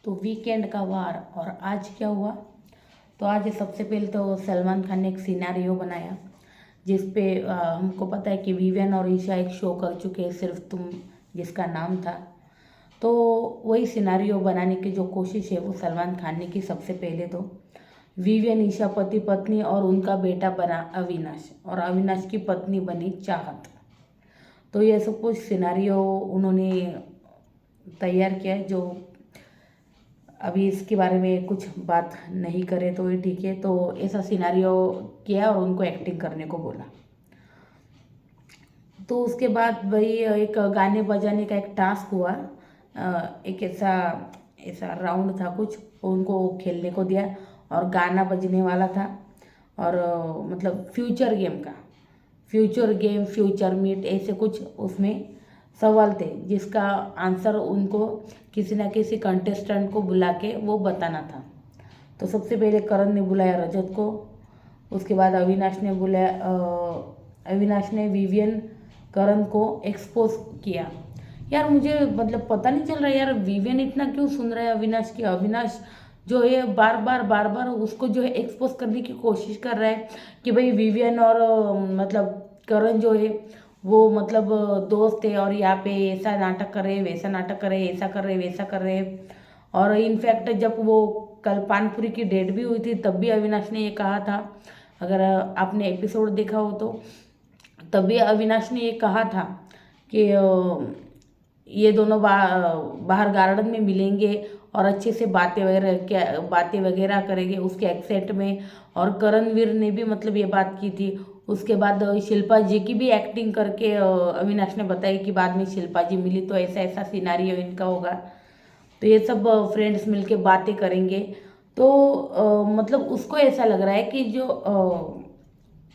तो वीकेंड का वार। और आज क्या हुआ, तो आज सबसे पहले तो सलमान खान ने एक सिनेरियो बनाया जिस पे हमको पता है कि विवियन और ईशा एक शो कर चुके हैं, सिर्फ तुम, जिसका नाम था। तो वही सिनेरियो बनाने की जो कोशिश है वो सलमान खान ने की। सबसे पहले तो विवियन ईशा पति पत्नी और उनका बेटा बना अविनाश, और अविनाश की पत्नी बनी चाहत। तो ये सब कुछ सिनेरियो उन्होंने तैयार किया है, जो अभी इसके बारे में कुछ बात नहीं करे तो ये ठीक है। तो ऐसा सिनेरियो किया और उनको एक्टिंग करने को बोला। तो उसके बाद भाई एक गाने बजाने का एक टास्क हुआ। एक ऐसा ऐसा राउंड था कुछ, उनको खेलने को दिया और गाना बजने वाला था। और मतलब फ्यूचर गेम फ्यूचर मीट ऐसे कुछ उसमें सवाल थे, जिसका आंसर उनको किसी ना किसी कंटेस्टेंट को बुला के वो बताना था। तो सबसे पहले करण ने बुलाया रजत को, उसके बाद अविनाश ने विवियन करण को एक्सपोज किया। यार मुझे मतलब पता नहीं चल रहा है यार, विवियन इतना क्यों सुन रहा है अविनाश की। अविनाश जो है बार बार उसको जो है एक्सपोज करने की कोशिश कर रहा है कि भाई विवियन और मतलब करण जो है वो मतलब दोस्त है, और यहाँ पे ऐसा नाटक कर रहे, वैसा नाटक कर रहे, ऐसा कर रहे, वैसा कर रहे। और इनफैक्ट जब वो कल पानपुरी की डेट भी हुई थी तब भी अविनाश ने ये कहा था, अगर आपने एपिसोड देखा हो तो, तब भी अविनाश ने ये कहा था कि ये दोनों बाहर गार्डन में मिलेंगे और अच्छे से बातें वगैरह करेंगे उसके एक्सेंट में। और करणवीर ने भी मतलब ये बात की थी। उसके बाद शिल्पा जी की भी एक्टिंग करके अविनाश ने बताया कि बाद में शिल्पा जी मिली तो ऐसा ऐसा सिनारियो इनका होगा। तो ये सब फ्रेंड्स मिलके बातें करेंगे। तो मतलब उसको ऐसा लग रहा है कि जो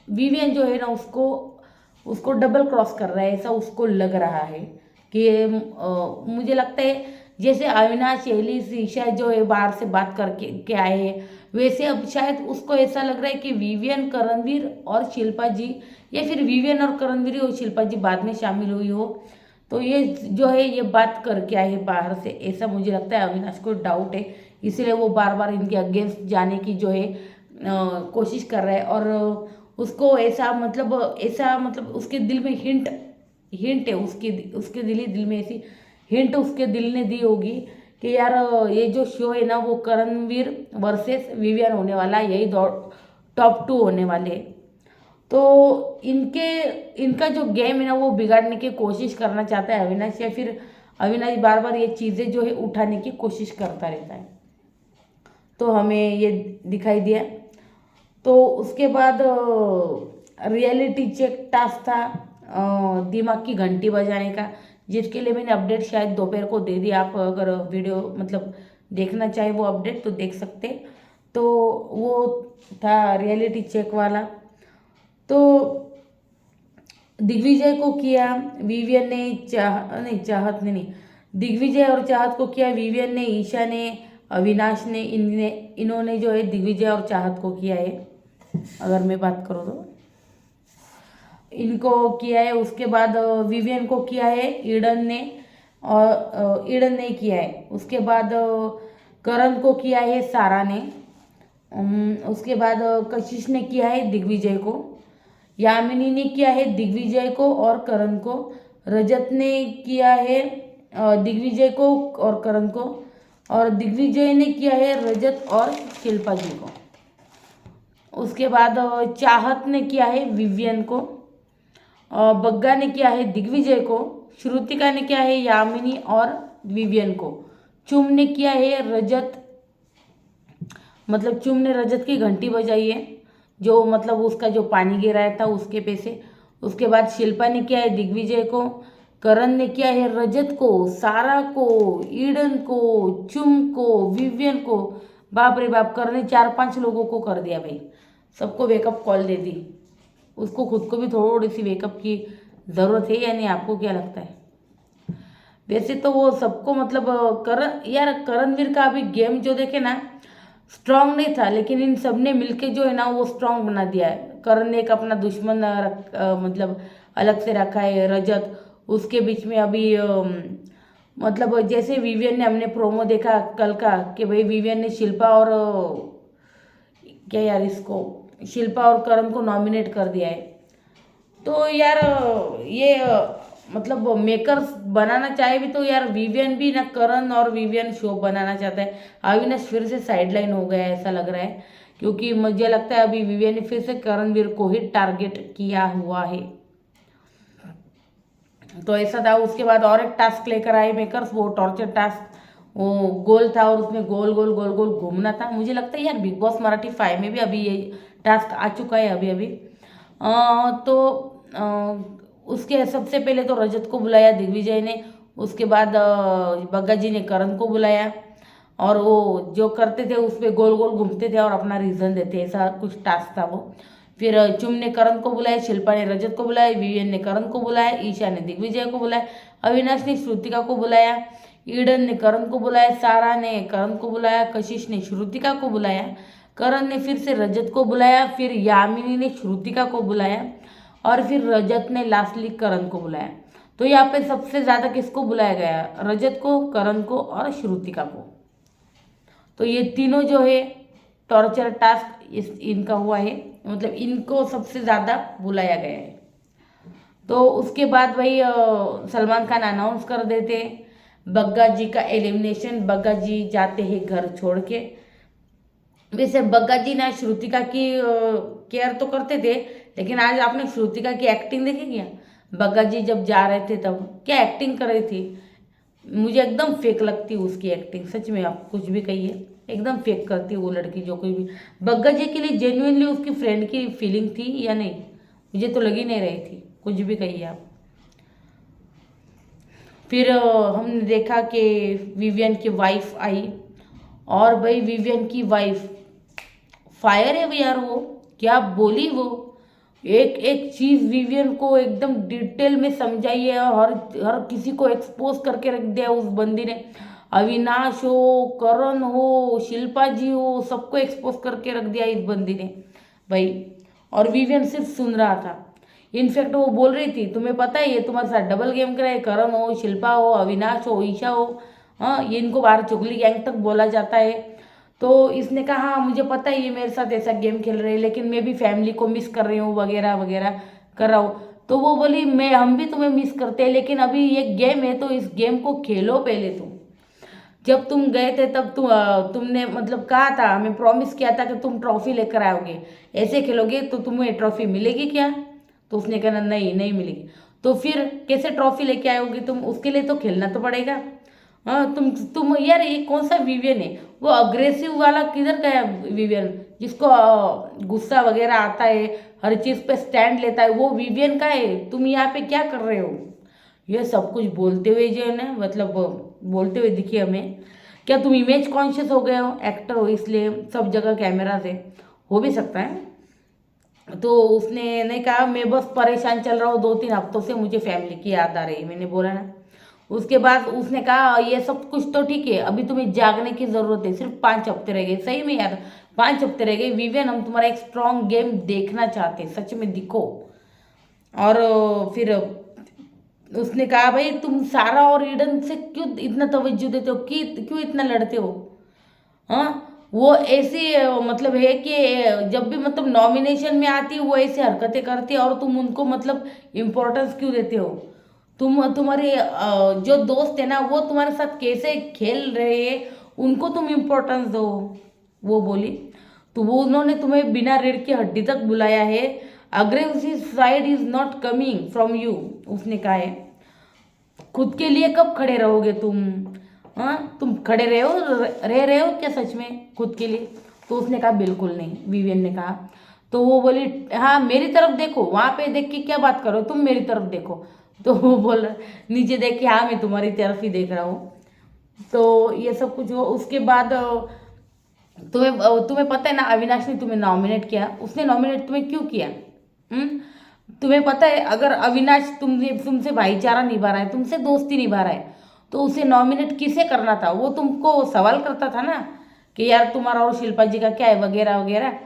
विवियन जो है ना उसको उसको डबल क्रॉस कर रहा है, ऐसा उसको लग रहा है कि मुझे लगता है जैसे अविनाश ईशा जो है बाहर से बात करके के आए हैं, वैसे अब शायद उसको ऐसा लग रहा है कि विवियन करणवीर और शिल्पा जी, या फिर विवियन और करणवीर और शिल्पा जी बाद में शामिल हुई हो, तो ये जो है ये बात करके आए हैं बाहर से, ऐसा मुझे लगता है। अविनाश को डाउट है, इसीलिए वो बार बार इनके अगेंस्ट जाने की जो है कोशिश कर रहा है। और उसको ऐसा मतलब उसके दिल में हिंट हिंट है, उसके दिल में ऐसी हिंट उसके दिल ने दी होगी कि यार ये जो शो है ना वो करणवीर वर्सेस विवियन होने वाला है, यही टॉप 2 होने वाले। तो इनका जो गेम है ना वो बिगाड़ने की कोशिश करना चाहता है अविनाश, या फिर अविनाश बार बार ये चीज़ें जो है उठाने की कोशिश करता रहता है। तो हमें ये दिखाई दिया। तो उसके बाद रियलिटी चेक टास्क था, दिमाग की घंटी बजाने का, जिसके लिए मैंने अपडेट शायद दोपहर को दे दी। आप अगर वीडियो मतलब देखना चाहे वो अपडेट तो देख सकते। तो वो था रियलिटी चेक वाला। तो दिग्विजय को किया विवियन ने, चाहत ने नहीं, दिग्विजय और चाहत को किया विवियन ने, ईशा ने, अविनाश ने, इन्होंने जो है दिग्विजय और चाहत को किया है। अगर मैं बात करूँ तो इनको किया है। उसके बाद विवियन को किया है ईडन ने, और ईडन ने किया है। उसके बाद करण को किया है सारा ने। उसके बाद कशिश ने किया है दिग्विजय को। यामिनी ने किया है दिग्विजय को और करण को। रजत ने किया है दिग्विजय को और करण को। और दिग्विजय ने किया है रजत और शिल्पा जी को। उसके बाद चाहत ने किया है विवियन को। बग्गा ने किया है दिग्विजय को। श्रुतिका ने किया है यामिनी और विवियन को। चुम ने किया है रजत, मतलब चुम ने रजत की घंटी बजाई है, जो मतलब उसका जो पानी गिराया था उसके पैसे। उसके बाद शिल्पा ने किया है दिग्विजय को। करण ने किया है रजत को, सारा को, ईडन को, चुम को, विवियन को। बाप रे बाप, करण ने 4-5 लोगों को कर दिया भाई, सबको वेकअप कॉल दे दी। उसको खुद को भी थोड़ी सी वेकअप की ज़रूरत है या नहीं, आपको क्या लगता है? वैसे तो वो सबको मतलब करणवीर का अभी गेम जो देखे ना स्ट्रांग नहीं था, लेकिन इन सब ने मिलके जो है ना वो स्ट्रांग बना दिया है। करण ने एक अपना दुश्मन मतलब अलग से रखा है, रजत। उसके बीच में अभी मतलब जैसे विवियन ने, हमने प्रोमो देखा कल का कि भाई विवियन ने शिल्पा और क्या यार इसको, शिल्पा और करण को नॉमिनेट कर दिया है। तो यार ये मतलब मेकर्स बनाना चाहे भी तो यार विवियन भी ना, करण और विवियन शो बनाना चाहता है। अविनाश फिर से साइडलाइन हो गया है ऐसा लग रहा है, क्योंकि मुझे लगता है अभी विवियन ने फिर से करणवीर को ही टारगेट किया हुआ है। तो ऐसा था। उसके बाद और एक टास्क लेकर आए मेकर्स, वो टॉर्चर टास्क, वो गोल था और उसमें गोल गोल गोल गोल घूमना था। मुझे लगता है यार बिग बॉस मराठी 5 में भी अभी ये टास्क आ चुका है अभी अभी। तो उसके सबसे पहले तो रजत को बुलाया दिग्विजय ने, उसके बाद बग्गा जी ने करण को बुलाया, और वो जो करते थे उस पर गोल गोल घूमते थे और अपना रीज़न देते, ऐसा कुछ टास्क था वो। फिर चुम ने करण को बुलाया, शिल्पा ने रजत को बुलाया, विवियन ने करण को बुलाया, ईशा ने दिग्विजय को बुलाया, अविनाश ने श्रुतिका को बुलाया, ईडन ने करण को बुलाया, सारा ने करण को बुलाया, कशिश ने श्रुतिका को बुलाया, करण ने फिर से रजत को बुलाया, फिर यामिनी ने श्रुतिका को बुलाया, और फिर रजत ने लास्टली करण को बुलाया। तो यहाँ पे सबसे ज़्यादा किसको बुलाया गया? रजत को, करण को और श्रुतिका को। तो ये तीनों जो है टॉर्चर टास्क इनका हुआ है, मतलब इनको सबसे ज़्यादा बुलाया गया है। तो उसके बाद वही सलमान खान अनाउंस कर देते बग्गा जी का एलिमिनेशन, बग्गा जी जाते हैं घर छोड़ के। वैसे बग्गा जी ना श्रुतिका की केयर तो करते थे, लेकिन आज आपने श्रुतिका की एक्टिंग देखी क्या? बग्गा जी जब जा रहे थे तब क्या एक्टिंग कर रही थी, मुझे एकदम फेक लगती है उसकी एक्टिंग। सच में आप कुछ भी कहिए, एकदम फेक करती है वो लड़की जो कोई भी। बग्गा जी के लिए जेन्युइनली उसकी फ्रेंड की फीलिंग थी या नहीं, मुझे तो लगी नहीं रही थी, कुछ भी कहिए आप। फिर हमने देखा कि विवियन की वाइफ आई, और भाई विवियन की वाइफ फायर है यार, वो क्या बोली वो, एक एक चीज़ विवियन को एकदम डिटेल में समझाई है, और हर किसी को एक्सपोज करके रख दिया उस बंदी ने। अविनाश हो, करण हो, शिल्पा जी हो, सबको एक्सपोज करके रख दिया इस बंदी ने भाई। और विवियन सिर्फ सुन रहा था। इनफैक्ट वो बोल रही थी, तुम्हें पता है ये तुम्हारे साथ डबल गेम कराए, करण हो, शिल्पा हो, अविनाश हो, ईशा हो, हाँ ये इनको बाहर चुगली गैंग तक बोला जाता है। तो इसने कहा हाँ मुझे पता है ये मेरे साथ ऐसा गेम खेल रहे हैं, लेकिन मैं भी फैमिली को मिस कर रही हूँ वगैरह वगैरह कर रहा हूँ। तो वो बोली मैं, हम भी तुम्हें मिस करते हैं, लेकिन अभी ये गेम है तो इस गेम को खेलो पहले तुम। जब तुम गए थे तब तुमने मतलब कहा था, हमें प्रॉमिस किया था कि तुम ट्रॉफी लेकर आओगे, ऐसे खेलोगे तो तुम्हें ट्रॉफी मिलेगी क्या? तो उसने कहा नहीं नहीं मिलेगी। तो फिर कैसे ट्रॉफी लेके आओगे तुम? उसके लिए तो खेलना तो पड़ेगा। हाँ तुम यार ये कौन सा विवियन है? वो अग्रेसिव वाला किधर गया विवियन, जिसको गुस्सा वगैरह आता है, हर चीज़ पे स्टैंड लेता है, वो विवियन का है। तुम यहाँ पे क्या कर रहे हो? ये सब कुछ बोलते हुए जो है ना, मतलब बोलते हुए दिखिए हमें। क्या तुम इमेज कॉन्शियस हो गए हो, एक्टर हो इसलिए सब जगह कैमरा से? हो भी सकता है। तो उसने नहीं कहा मैं बस परेशान चल रहा हूँ 2-3 हफ्तों से, मुझे फैमिली की याद आ रही है, मैंने बोला ना। उसके बाद उसने कहा ये सब कुछ तो ठीक है, अभी तुम्हें जागने की ज़रूरत है, सिर्फ 5 हफ्ते रह गए। सही में यार 5 हफ्ते रह गए विवियन, हम तुम्हारा एक स्ट्रॉन्ग गेम देखना चाहते हैं, सच में दिखो। और फिर उसने कहा भाई तुम सारा और ईडन से क्यों इतना तवज्जो देते हो, कि क्यों इतना लड़ते हो? हाँ वो ऐसी मतलब है कि जब भी मतलब नॉमिनेशन में आती है वो ऐसी हरकतें करती है, और तुम उनको मतलब इम्पोर्टेंस क्यों देते हो? तुम्हारे जो दोस्त है ना वो तुम्हारे साथ कैसे खेल रहे हैं, उनको तुम इम्पोर्टेंस दो, वो बोली। तो वो उन्होंने तुम्हें बिना रीढ़ की हड्डी तक बुलाया है, aggressive side is not coming from you, उसने कहा है। खुद के लिए कब खड़े रहोगे तुम? हाँ तुम खड़े रह रहे हो क्या सच में खुद के लिए? तो उसने कहा बिल्कुल नहीं, विवियन ने कहा। तो वो बोली हाँ मेरी तरफ देखो, वहाँ पे देख के क्या बात करो, तुम मेरी तरफ देखो। तो वो बोल नीचे देख के हाँ मैं तुम्हारी तरफ ही देख रहा हूँ। तो ये सब कुछ हो। उसके बाद तुम्हें पता है ना अविनाश ने तुम्हें नॉमिनेट किया, उसने नॉमिनेट तुम्हें क्यों किया? हम्म तुम्हें पता है अगर अविनाश तुमसे भाईचारा निभा रहा है, तुमसे दोस्ती निभा रहा है, तो उसे नॉमिनेट किसे करना था? वो तुमको सवाल करता था ना कि यार तुम्हारा और शिल्पा जी का क्या है वगैरह वगैरह।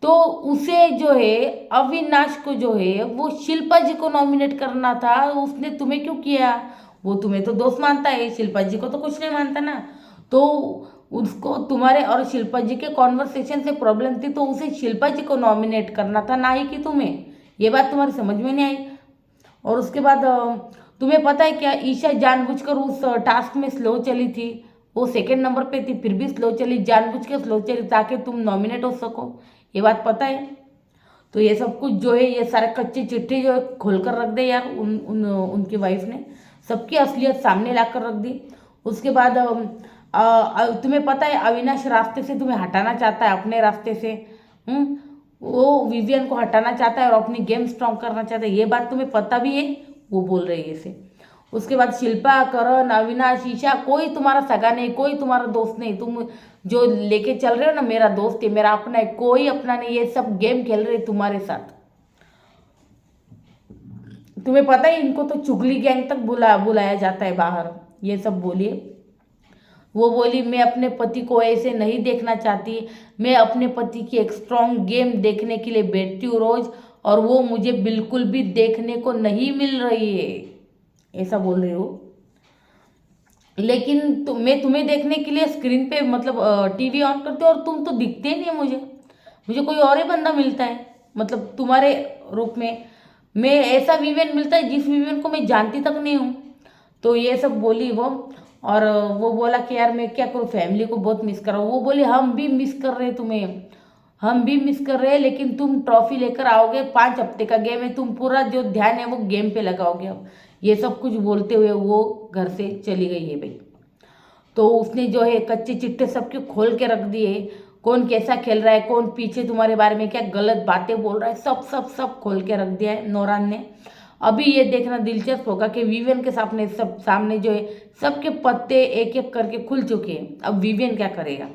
तो उसे जो है अविनाश को जो है वो शिल्पा जी को नॉमिनेट करना था, उसने तुम्हें क्यों किया? वो तुम्हें तो दोस्त मानता है, शिल्पा जी को तो कुछ नहीं मानता ना। तो उसको तुम्हारे और शिल्पा जी के कॉन्वर्सेशन से प्रॉब्लम थी, तो उसे शिल्पा जी को नॉमिनेट करना था, ना ही कि तुम्हें। ये बात तुम्हारी समझ में नहीं आई। और उसके बाद तुम्हें पता है क्या, ईशा जानबूझकर उस टास्क में स्लो चली थी। वो सेकंड नंबर पे थी, फिर भी स्लो चली, जानबूझ के स्लो चली ताकि तुम नॉमिनेट हो सको। ये बात पता है। तो ये सब कुछ जो है, ये सारे कच्चे चिट्ठे जो है खोल कर रख दे यार, उनकी वाइफ ने सबकी असलियत सामने ला कर रख दी। उसके बाद तुम्हें पता है अविनाश रास्ते से तुम्हें हटाना चाहता है, अपने रास्ते से। वो विवियन को हटाना चाहता है और अपनी गेम स्ट्रॉन्ग करना चाहता है, ये बात तुम्हें पता भी है। वो बोल रही है इसे। उसके बाद शिल्पा, करण, अविनाश, ईशा, कोई तुम्हारा सगा नहीं, कोई तुम्हारा दोस्त नहीं। तुम जो लेके चल रहे हो ना, मेरा दोस्त है, मेरा अपना है, कोई अपना नहीं, ये सब गेम खेल रहे तुम्हारे साथ। तुम्हें पता है इनको तो चुगली गैंग तक बुलाया जाता है बाहर। ये सब बोलिए। वो बोली, मैं अपने पति को ऐसे नहीं देखना चाहती, मैं अपने पति की एक स्ट्रॉन्ग गेम देखने के लिए बैठती हूँ रोज, और वो मुझे बिल्कुल भी देखने को नहीं मिल रही है, ऐसा बोल रही हो। लेकिन मैं तुम्हें देखने के लिए स्क्रीन पे मतलब टीवी ऑन करती हूँ, और तुम तो दिखते ही नहीं है मुझे। मुझे कोई और ही बंदा मिलता है, मतलब तुम्हारे रूप में। मैं ऐसा विवेन मिलता है जिस विवेन को मैं जानती तक नहीं हूँ। तो ये सब बोली वो। और वो बोला कि यार मैं क्या करूँ, फैमिली को बहुत मिस कर रहा हूँ। वो बोली, हम भी मिस कर रहे हैं तुम्हें, हम भी मिस कर रहे हैं, लेकिन तुम ट्रॉफी लेकर आओगे। 5 हफ्ते का गेम है, तुम पूरा जो ध्यान है वो गेम पे लगाओगे अब। ये सब कुछ बोलते हुए वो घर से चली गई है भाई। तो उसने जो है कच्चे चिट्टे सबके खोल के रख दिए। कौन कैसा खेल रहा है, कौन पीछे तुम्हारे बारे में क्या गलत बातें बोल रहा है, सब सब सब खोल के रख दिया है नौरान ने। अभी ये देखना दिलचस्प होगा कि विवियन के सामने जो है सबके पत्ते एक एक करके खुल चुके हैं। अब विवियन क्या करेगा,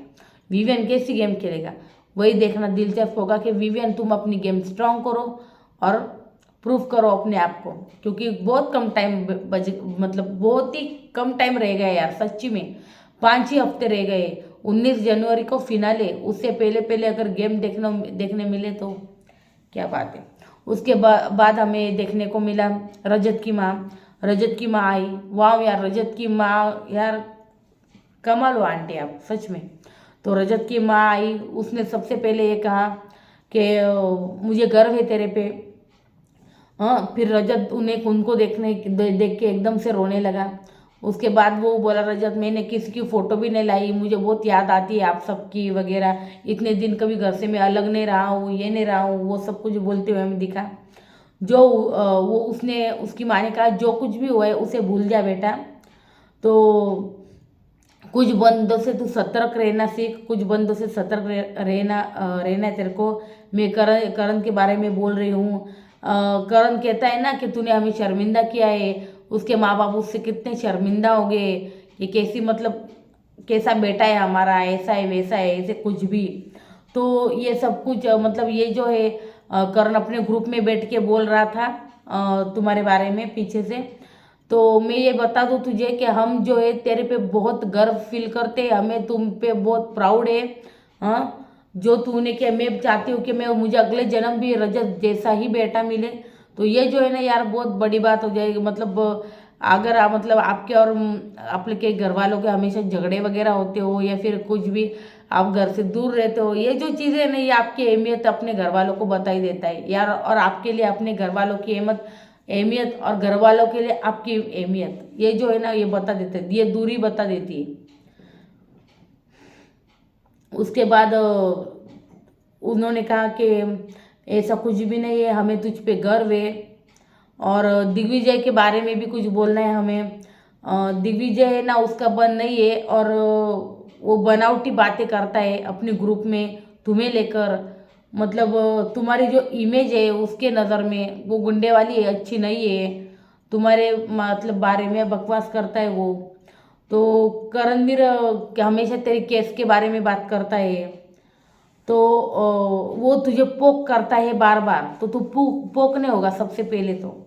विवियन कैसी गेम खेलेगा, वही देखना दिलचस्प होगा कि विवियन तुम अपनी गेम स्ट्रांग करो और प्रूव करो अपने आप को। क्योंकि बहुत कम टाइम मतलब बहुत ही कम टाइम रह गया यार, सच्ची में 5 ही हफ्ते रह गए। 19 जनवरी को फिनाले, उससे पहले पहले अगर गेम देखने मिले तो क्या बात है। उसके बाद हमें देखने को मिला रजत की माँ। रजत की माँ आई, वाह यार, रजत की माँ यार कमाल हो आंटी आप, सच में। तो रजत की माँ आई, उसने सबसे पहले ये कहा कि मुझे गर्व है तेरे पे। हाँ, फिर रजत उन्हें उनको देख के एकदम से रोने लगा। उसके बाद वो बोला, रजत मैंने किसी की फ़ोटो भी नहीं लाई, मुझे बहुत याद आती है आप सबकी वगैरह, इतने दिन कभी घर से मैं अलग नहीं रहा हूँ, ये नहीं रहा हूँ, वो सब कुछ बोलते हुए हमें दिखा। जो वो उसने उसकी माँ ने कहा, जो कुछ भी हुआ है उसे भूल जा बेटा। तो कुछ बंदों से तू सतर्क रहना सीख, कुछ बंदों से सतर्क रहना है तेरे को। मैं करण के बारे में बोल रही हूँ। करण कहता है ना कि तूने हमें शर्मिंदा किया है, उसके माँ बाप उससे कितने शर्मिंदा हो गए, ये कैसी मतलब कैसा बेटा है हमारा, ऐसा है वैसा है, ऐसे कुछ भी। तो ये सब कुछ मतलब ये जो है करण अपने ग्रुप में बैठ के बोल रहा था तुम्हारे बारे में पीछे से। तो मैं ये बता दूँ तुझे कि हम जो है तेरे पे बहुत गर्व फील करते हैं, हमें तुम पे बहुत प्राउड है। हाँ, जो तूने किया, मैं चाहती हूँ कि मैं मुझे अगले जन्म भी रजत जैसा ही बेटा मिले। तो ये जो है ना यार बहुत बड़ी बात हो जाएगी। मतलब अगर मतलब आपके और आपके घर वालों के हमेशा झगड़े वगैरह होते हो, या फिर कुछ भी आप घर से दूर रहते हो, ये जो चीज़ें ना ये आपकी अहमियत अपने घर वालों को बता ही देता है यार। और आपके लिए अपने घर वालों की अहमियत और घर वालों के लिए आपकी अहमियत, ये जो है ना ये बता देते हैं, ये दूरी बता देती है। उसके बाद उन्होंने कहा कि ऐसा कुछ भी नहीं है, हमें तुझ पे गर्व है। और दिग्विजय के बारे में भी कुछ बोलना है हमें। दिग्विजय है ना उसका बन नहीं है, और वो बनावटी बातें करता है अपने ग्रुप में तुम्हें लेकर। मतलब तुम्हारी जो इमेज है उसके नज़र में वो गुंडे वाली है, अच्छी नहीं है। तुम्हारे मतलब बारे में बकवास करता है वो। तो करणवीर हमेशा तेरे केस के बारे में बात करता है। तो वो तुझे पोक करता है बार बार, तो तू पोकने होगा सबसे पहले तो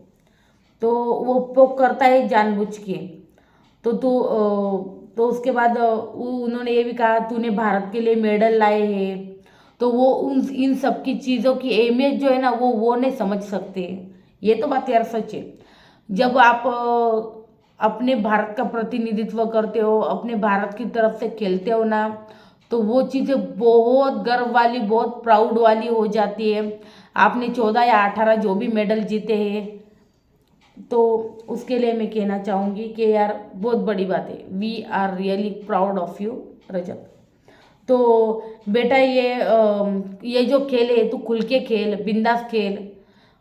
वो पोक करता है जानबूझ के। तो उसके बाद उन्होंने ये भी कहा तूने भारत के लिए मेडल लाए हैं। तो वो उन इन सब की चीज़ों की अहमियत जो है ना वो नहीं समझ सकते। ये तो बात यार सच है। जब आप अपने भारत का प्रतिनिधित्व करते हो, अपने भारत की तरफ से खेलते हो ना, तो वो चीज़ें बहुत गर्व वाली, बहुत प्राउड वाली हो जाती है। आपने 14 या 18 जो भी मेडल जीते हैं, तो उसके लिए मैं कहना चाहूँगी कि यार बहुत बड़ी बात है। We are really proud of you Rajat. तो बेटा ये जो खेल है तू खुल के खेल, बिंदास खेल,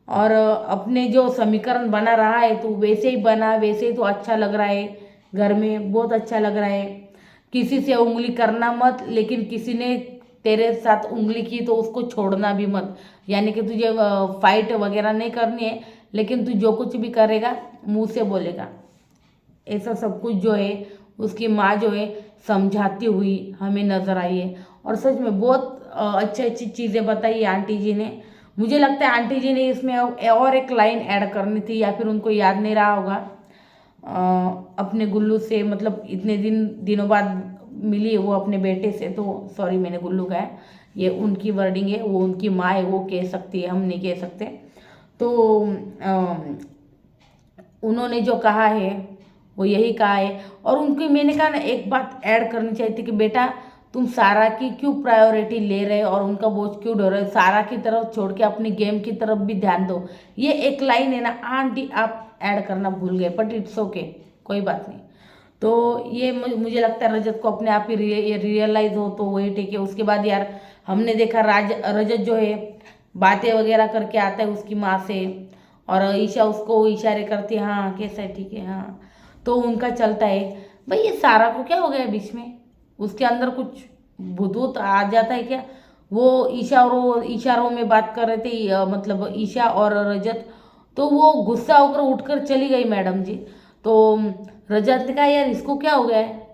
और अपने जो समीकरण बना रहा है तू वैसे ही बना, वैसे ही तो अच्छा लग रहा है, घर में बहुत अच्छा लग रहा है। किसी से उंगली करना मत, लेकिन किसी ने तेरे साथ उंगली की तो उसको छोड़ना भी मत। यानी कि तुझे फाइट वगैरह नहीं करनी है, लेकिन तू जो कुछ भी करेगा मुंह से बोलेगा। ऐसा सब कुछ जो है उसकी माँ जो है समझाती हुई हमें नज़र आई है। और सच में बहुत अच्छी अच्छी चीज़ें बताई आंटी जी ने। मुझे लगता है आंटी जी ने इसमें और एक लाइन ऐड करनी थी, या फिर उनको याद नहीं रहा होगा। अपने गुल्लू से, मतलब इतने दिनों बाद मिली वो अपने बेटे से, तो सॉरी मैंने गुल्लू कहा है, ये उनकी वर्डिंग है, वो उनकी माँ है, वो कह सकती है, हम नहीं कह सकते। तो उन्होंने जो कहा है वो यही कहा है। और उनकी मैंने कहा ना, एक बात ऐड करनी चाहिए थी कि बेटा तुम सारा की क्यों प्रायोरिटी ले रहे हो और उनका बोझ क्यों ढो रहे हो, सारा की तरफ छोड़ के अपनी गेम की तरफ भी ध्यान दो। ये एक लाइन है ना आंटी, आप ऐड करना भूल गए, बट इट्स ओके, कोई बात नहीं। तो ये मुझे लगता है रजत को अपने आप ही रियलाइज हो तो वही ठीक है। उसके बाद यार हमने देखा रजत जो है बातें वगैरह करके आता है उसकी माँ से, और ईशा उसको इशारे करती है, हाँ कैसा है, ठीक है, हाँ। तो उनका चलता है। भाई ये सारा को क्या हो गया बीच में, उसके अंदर कुछ भूत आ जाता है क्या? वो इशारों में बात कर रहे थे, मतलब ईशा और रजत। तो वो गुस्सा होकर उठकर चली गई मैडम जी। तो रजत ने कहा यार इसको क्या हो गया है?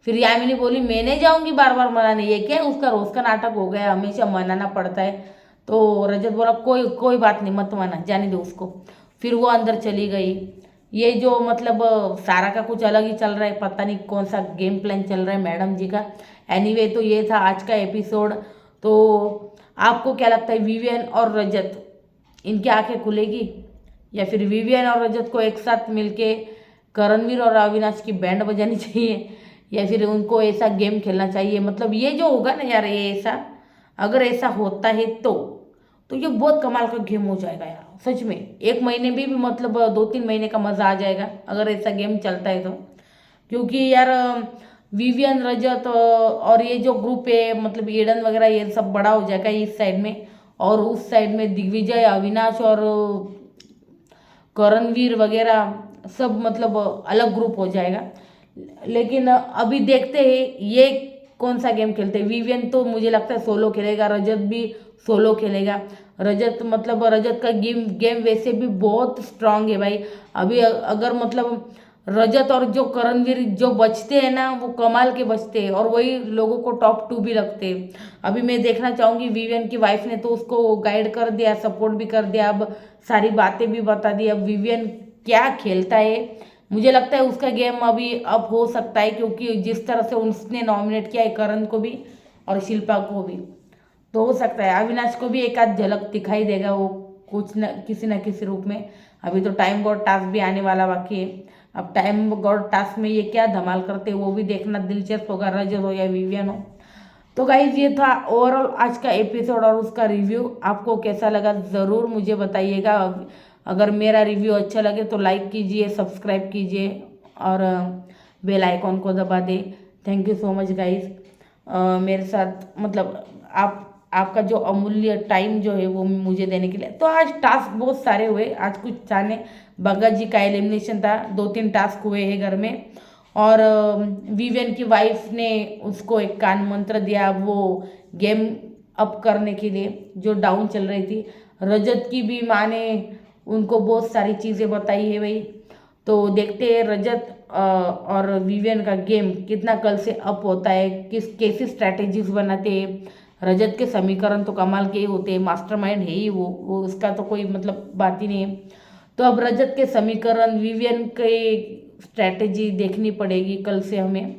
फिर यामिनी बोली मैं नहीं जाऊंगी बार बार मनाने, ये क्या है, उसका रोज का नाटक हो गया, हमेशा मनाना पड़ता है। तो रजत बोला कोई कोई बात नहीं, मत मना, जाने दो उसको। फिर वो अंदर चली गई। ये जो मतलब सारा का कुछ अलग ही चल रहा है, पता नहीं कौन सा गेम प्लान चल रहा है मैडम जी का। एनीवे तो ये था आज का एपिसोड। तो आपको क्या लगता है, विवियन और रजत इनकी आंखें खुलेगी, या फिर विवियन और रजत को एक साथ मिलके करणवीर और अविनाश की बैंड बजानी चाहिए, या फिर उनको ऐसा गेम खेलना चाहिए? मतलब ये जो होगा ना यार, ये ऐसा अगर ऐसा होता है तो ये बहुत कमाल का गेम हो जाएगा यार, सच में। एक महीने में भी मतलब 2-3 महीने का मज़ा आ जाएगा अगर ऐसा गेम चलता है तो। क्योंकि यार विवियन, रजत और ये जो ग्रुप है, मतलब ईडन वगैरह, ये सब बड़ा हो जाएगा इस साइड में, और उस साइड में दिग्विजय, अविनाश और करणवीर वगैरह सब, मतलब अलग ग्रुप हो जाएगा। लेकिन अभी देखते हैं ये कौन सा गेम खेलते हैं। विवियन तो मुझे लगता है सोलो खेलेगा, रजत भी सोलो खेलेगा। रजत मतलब रजत का गेम गेम वैसे भी बहुत स्ट्रांग है भाई। अभी अगर मतलब रजत और जो करणवीर जो बचते हैं ना, वो कमाल के बचते हैं, और वही लोगों को टॉप 2 भी रखते हैं। अभी मैं देखना चाहूँगी विवियन की वाइफ ने तो उसको गाइड कर दिया, सपोर्ट भी कर दिया, अब सारी बातें भी बता दी। अब विवियन क्या खेलता है, मुझे लगता है उसका गेम अभी अप हो सकता है, क्योंकि जिस तरह से उसने नॉमिनेट किया है करण को भी और शिल्पा को भी, तो हो सकता है अविनाश को भी एक आध झलक दिखाई देगा वो कुछ न किसी रूप में। अभी तो टाइम गॉड टास्क भी आने वाला बाकी है। अब टाइम गॉड टास्क में ये क्या धमाल करते हैं वो भी देखना दिलचस्प होगा, रजत हो या विवियन हो। तो गाइज ये था ओवरऑल आज का एपिसोड और उसका रिव्यू। आपको कैसा लगा ज़रूर मुझे बताइएगा। अगर मेरा रिव्यू अच्छा लगे तो लाइक कीजिए, सब्सक्राइब कीजिए, और बेल आइकॉन को दबा दें। Thank you so much guys, मेरे साथ मतलब आपका जो अमूल्य टाइम जो है वो मुझे देने के लिए। तो आज टास्क बहुत सारे हुए, आज कुछ जाने भगत जी का एलिमिनेशन था, 2-3 टास्क हुए हैं घर में, और विवियन की वाइफ ने उसको एक कान मंत्र दिया वो गेम अप करने के लिए जो डाउन चल रही थी। रजत की भी माँ ने उनको बहुत सारी चीज़ें बताई है भाई। तो देखते हैं रजत और विवियन का गेम कितना कल से अप होता है, कैसी स्ट्रैटेजीज बनाते हैं। रजत के समीकरण तो कमाल के ही होते हैं, मास्टरमाइंड है ही वो उसका तो कोई मतलब बात ही नहीं है। तो अब रजत के समीकरण, विवियन के स्ट्रैटेजी देखनी पड़ेगी कल से हमें।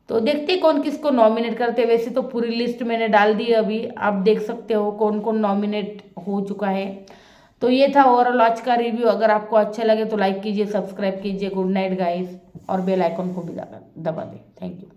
तो देखते कौन किसको नॉमिनेट करते। वैसे तो पूरी लिस्ट मैंने डाल दी है, अभी आप देख सकते हो कौन कौन नॉमिनेट हो चुका है। तो ये था ओवरऑल आज का रिव्यू। अगर आपको अच्छा लगे तो लाइक कीजिए, सब्सक्राइब कीजिए। गुड नाइट गाइस, और बेल आइकन को भी दबा दें। Thank you.